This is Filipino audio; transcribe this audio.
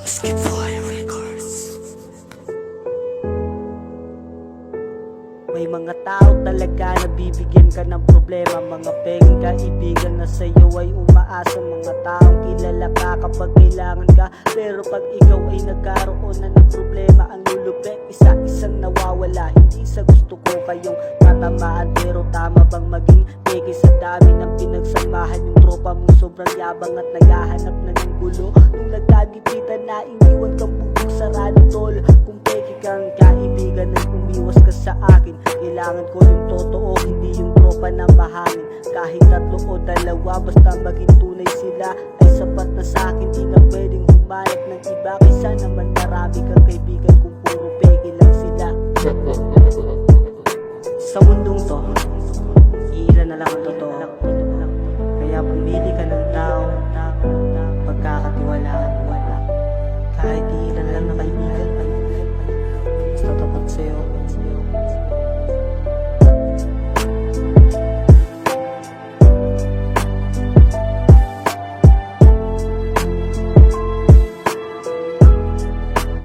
Skipfly Records. May mga tao talaga na bibigyan ka ng problema. Mga pengeng kaibigan na sa'yo ay umaasa. Mga taong kilala ka kapag kailangan ka, pero pag ikaw ay nagkaroon na ng problema, ang lulupet isa-isang nawawala. Hindi sa gusto ko kayong tatamaan, pero tama bang maging peke sa dami ng pinagsamahan? Yung tropa mong sobrang yabang at naghahanap na ng gulo. Nung nagkagipitan na iniwan kang bubog sarado, tol. Kung peke kang kaibigan ay umiwas ka sa akin. Kailangan ko yung totoo, hindi yung tropa na mahangin. Kahit tatlo o dalawa, basta maging tunay sila, ay sapat na sa'kin. Di na pwedeng humanap ng iba, kaysa naman marami kang kaibigan. Kung